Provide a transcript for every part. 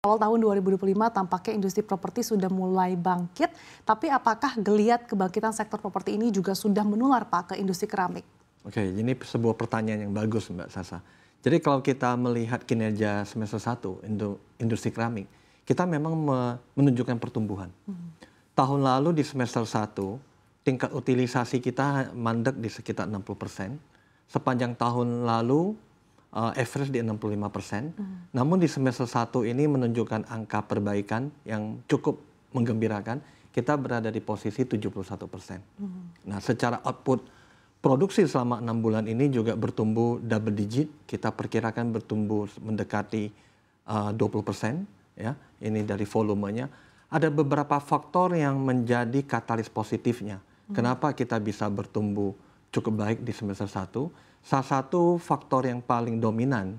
Awal tahun 2025 tampaknya industri properti sudah mulai bangkit, tapi apakah geliat kebangkitan sektor properti ini juga sudah menular Pak ke industri keramik? Oke, ini sebuah pertanyaan yang bagus Mbak Sasa. Jadi kalau kita melihat kinerja semester 1 industri keramik, kita memang menunjukkan pertumbuhan. Tahun lalu di semester 1, tingkat utilisasi kita mandek di sekitar 60%. Sepanjang tahun lalu, average di 65%. Namun di semester 1 ini menunjukkan angka perbaikan yang cukup menggembirakan. Kita berada di posisi 71%. Nah, secara output produksi selama 6 bulan ini juga bertumbuh double digit. Kita perkirakan bertumbuh mendekati 20%. Ya, ini dari volumenya. Ada beberapa faktor yang menjadi katalis positifnya. Kenapa kita bisa bertumbuh cukup baik di semester 1? Salah satu faktor yang paling dominan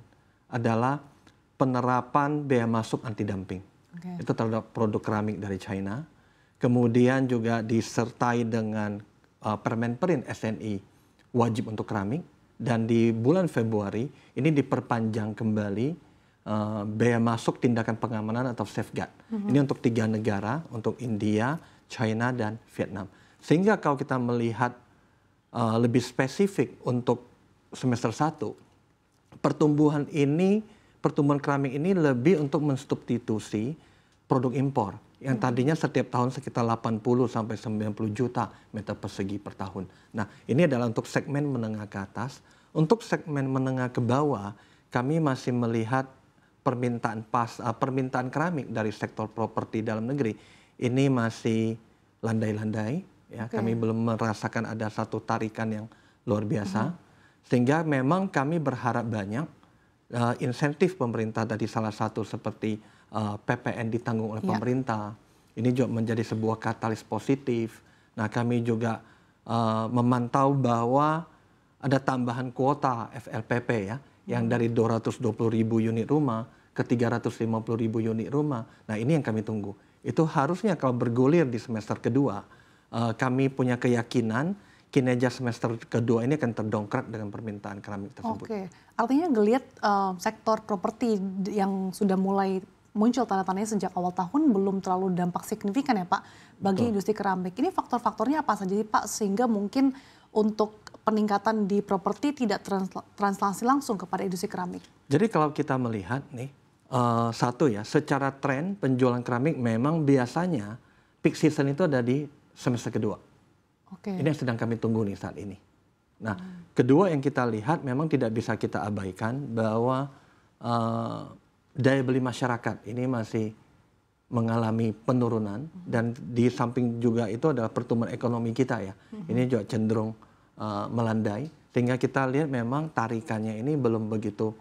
adalah penerapan bea masuk anti dumping. Itu terhadap produk keramik dari China. Kemudian juga disertai dengan Permen SNI wajib untuk keramik. Dan di bulan Februari ini diperpanjang kembali bea masuk tindakan pengamanan atau safeguard. Ini untuk 3 negara, untuk India, China, dan Vietnam. Sehingga kalau kita melihat lebih spesifik untuk semester 1, pertumbuhan keramik ini lebih untuk mensubstitusi produk impor yang tadinya setiap tahun sekitar 80 sampai 90 juta meter persegi per tahun. Nah, ini adalah untuk segmen menengah ke atas. Untuk segmen menengah ke bawah, kami masih melihat permintaan keramik dari sektor properti dalam negeri ini masih landai-landai. Ya, kami belum merasakan ada satu tarikan yang luar biasa. Sehingga memang kami berharap banyak insentif pemerintah dari salah satu seperti PPN ditanggung oleh pemerintah. Ini juga menjadi sebuah katalis positif. Nah, kami juga memantau bahwa ada tambahan kuota FLPP ya, yang dari 220.000 unit rumah ke 350.000 unit rumah. Nah, ini yang kami tunggu. Itu harusnya kalau bergulir di semester kedua, kami punya keyakinan kinerja semester kedua ini akan terdongkrak dengan permintaan keramik tersebut. Oke, artinya ngelihat sektor properti yang sudah mulai muncul tanda-tandanya sejak awal tahun belum terlalu dampak signifikan ya Pak bagi industri keramik. Ini faktor-faktornya apa saja sih Pak sehingga mungkin untuk peningkatan di properti tidak translasi langsung kepada industri keramik? Jadi kalau kita melihat nih, satu ya, secara tren penjualan keramik memang biasanya peak season itu ada di semester kedua. Ini yang sedang kami tunggu nih saat ini. Nah, kedua yang kita lihat memang tidak bisa kita abaikan bahwa daya beli masyarakat ini masih mengalami penurunan dan di samping juga itu adalah pertumbuhan ekonomi kita ya. Ini juga cenderung melandai sehingga kita lihat memang tarikannya ini belum begitu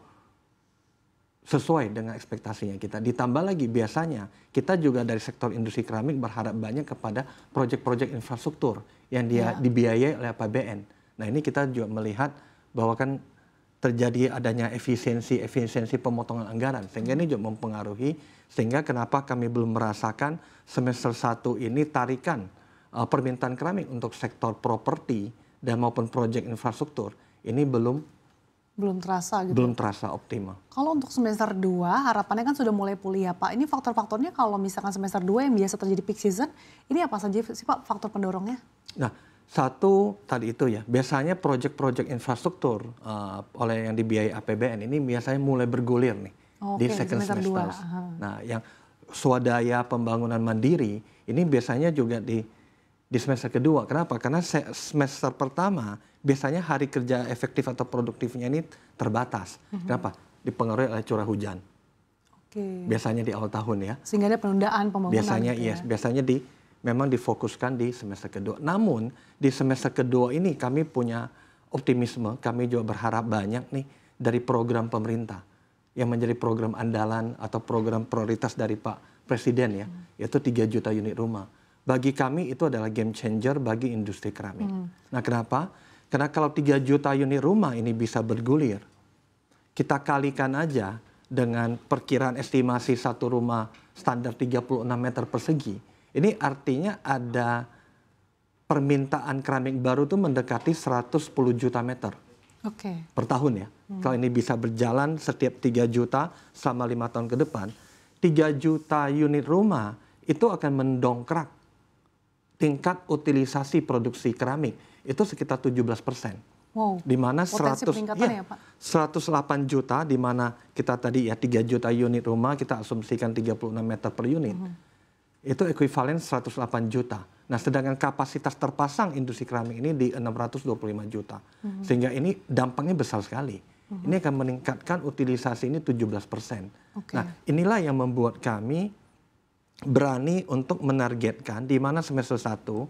sesuai dengan ekspektasinya kita. Ditambah lagi biasanya kita juga dari sektor industri keramik berharap banyak kepada proyek-proyek infrastruktur yang dibiayai oleh APBN. Nah, ini kita juga melihat bahwa kan terjadi adanya efisiensi pemotongan anggaran sehingga ini juga mempengaruhi sehingga kenapa kami belum merasakan semester 1 ini tarikan permintaan keramik untuk sektor properti dan maupun proyek infrastruktur ini belum terasa gitu. Belum terasa optimal. Kalau untuk semester 2 harapannya kan sudah mulai pulih ya Pak. Ini faktor-faktornya kalau misalkan semester 2 yang biasa terjadi peak season, ini apa saja sih Pak faktor pendorongnya? Nah, satu tadi itu ya, biasanya proyek-proyek infrastruktur oleh yang dibiayai APBN ini biasanya mulai bergulir nih di second semester. Nah, yang swadaya pembangunan mandiri ini biasanya juga di semester kedua. Kenapa? Karena semester pertama biasanya hari kerja efektif atau produktifnya ini terbatas. Kenapa? Dipengaruhi oleh curah hujan. Biasanya di awal tahun ya. Sehingga ada penundaan pembangunan. Biasanya gitu biasanya memang difokuskan di semester kedua. Namun di semester kedua ini kami punya optimisme, kami juga berharap banyak nih dari program pemerintah yang menjadi program andalan atau program prioritas dari Pak Presiden ya, yaitu 3 juta unit rumah. Bagi kami itu adalah game changer bagi industri keramik. Nah, kenapa? Karena kalau 3 juta unit rumah ini bisa bergulir, kita kalikan aja dengan perkiraan estimasi satu rumah standar 36 meter persegi. Ini artinya ada permintaan keramik baru itu mendekati 110 juta meter per tahun ya. Kalau ini bisa berjalan setiap 3 juta selama 5 tahun ke depan, 3 juta unit rumah itu akan mendongkrak tingkat utilisasi produksi keramik itu sekitar 17%. Wow, Di mana potensi 100 peningkatannya ya, Pak. 108 juta, di mana kita tadi ya 3 juta unit rumah, kita asumsikan 36 meter per unit. Itu ekuivalen 108 juta. Nah, sedangkan kapasitas terpasang industri keramik ini di 625 juta. Sehingga ini dampaknya besar sekali. Ini akan meningkatkan utilisasi ini 17%. Nah, inilah yang membuat kami berani untuk menargetkan di mana semester 1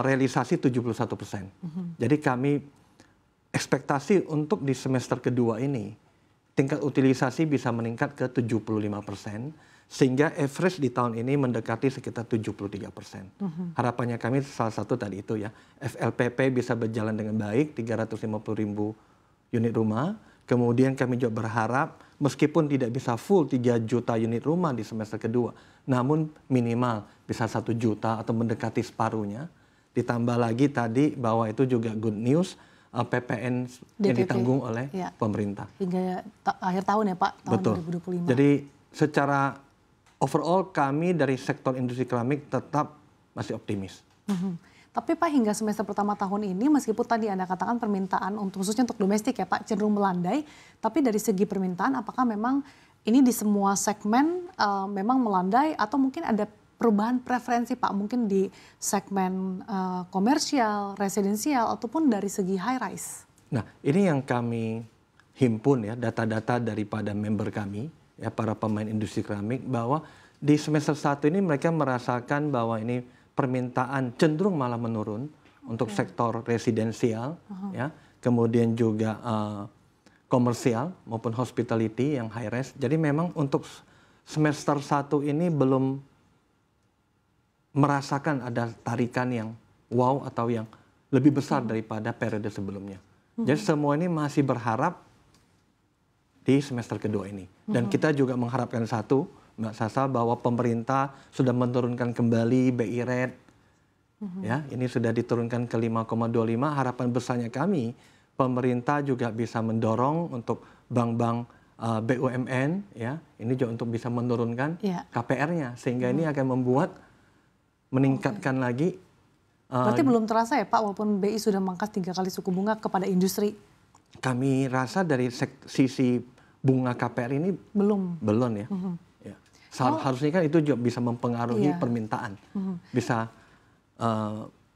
realisasi 71%. Jadi kami ekspektasi untuk di semester kedua ini tingkat utilisasi bisa meningkat ke 75%, sehingga average di tahun ini mendekati sekitar 73%. Harapannya kami salah satu tadi itu ya, FLPP bisa berjalan dengan baik, 350.000 unit rumah. Kemudian kami juga berharap meskipun tidak bisa full 3 juta unit rumah di semester kedua, namun minimal bisa 1 juta atau mendekati separuhnya. Ditambah lagi tadi bahwa itu juga good news, PPN yang DPP ditanggung oleh pemerintah. Hingga akhir tahun ya Pak, tahun Betul. 2025. Jadi secara overall kami dari sektor industri keramik tetap masih optimis. Tapi Pak, hingga semester pertama tahun ini meskipun tadi Anda katakan permintaan khususnya untuk domestik ya Pak cenderung melandai, tapi dari segi permintaan apakah memang ini di semua segmen memang melandai atau mungkin ada perubahan preferensi Pak, mungkin di segmen komersial, residensial ataupun dari segi high rise? Nah, ini yang kami himpun ya data-data daripada member kami ya para pemain industri keramik bahwa di semester 1 ini mereka merasakan bahwa ini permintaan cenderung malah menurun untuk sektor residensial, ya, kemudian juga komersial maupun hospitality yang high rise. Jadi memang untuk semester 1 ini belum merasakan ada tarikan yang wow atau yang lebih besar daripada periode sebelumnya. Jadi semua ini masih berharap di semester kedua ini. Dan kita juga mengharapkan satu, Mbak Sasa, bahwa pemerintah sudah menurunkan kembali BI rate, ya, ini sudah diturunkan ke 5,25. Harapan besarnya kami, pemerintah juga bisa mendorong untuk bank-bank BUMN, ya, ini juga untuk bisa menurunkan KPR-nya, sehingga ini akan membuat meningkatkan lagi. Berarti belum terasa ya Pak, walaupun BI sudah memangkas 3 kali suku bunga kepada industri? Kami rasa dari sisi bunga KPR ini belum ya. Harusnya kan itu juga bisa mempengaruhi permintaan, bisa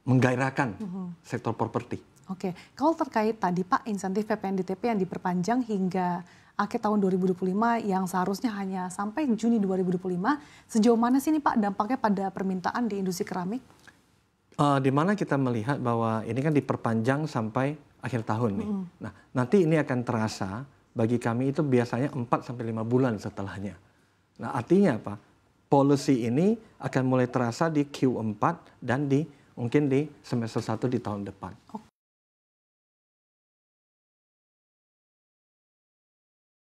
menggairahkan sektor properti. Oke, kalau terkait tadi Pak insentif PPN DTP yang diperpanjang hingga akhir tahun 2025 yang seharusnya hanya sampai Juni 2025, sejauh mana sih ini Pak dampaknya pada permintaan di industri keramik? Di mana kita melihat bahwa ini kan diperpanjang sampai akhir tahun nih. Nah, nanti ini akan terasa bagi kami itu biasanya 4-5 bulan setelahnya. Nah, artinya apa? Policy ini akan mulai terasa di Q4 dan mungkin di semester 1 di tahun depan.